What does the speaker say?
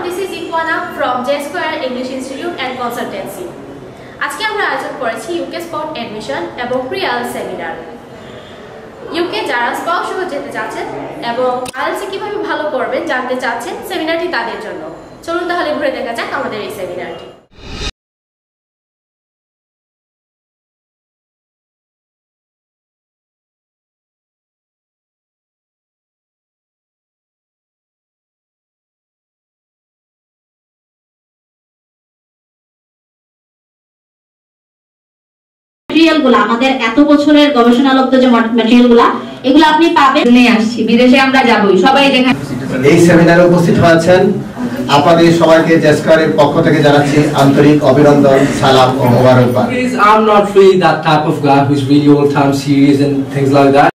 this is Ikwana from J Square English Institute and Consultancy. আজকে আমরা আয়োজন করেছি ইউকে স্পট অ্যাডমিশন এবং প্রি-আইএলটিএস সেমিনার। ইউকে যারা স্পট সহ যেতে চাচ্ছেন এবং আইএলটিএস কিভাবে ভালো করবেন জানতে চাচ্ছেন, সেমিনারটি তাদের জন্য। চলুন তাহলে ঘুরে দেখা যাক আমাদের এই সেমিনারটি। ম্যাটেরিয়ালগুলো আমাদের এত বছরের গবেষণালব্ধ যে ম্যাটেরিয়ালগুলো এগুলো আপনি পাবেন। নিয়ে আসছি, বিদেশে আমরা যাবই, সবাই দেখেন। এই সেমিনারে উপস্থিত হয়েছেন আপনাদের সবাইকে জে স্কয়ারের পক্ষ থেকে জানাচ্ছি আন্তরিক অভিনন্দন, সালাম ও মোবারকবাদ। I'm not really that type of guy who's really all time serious and things like that.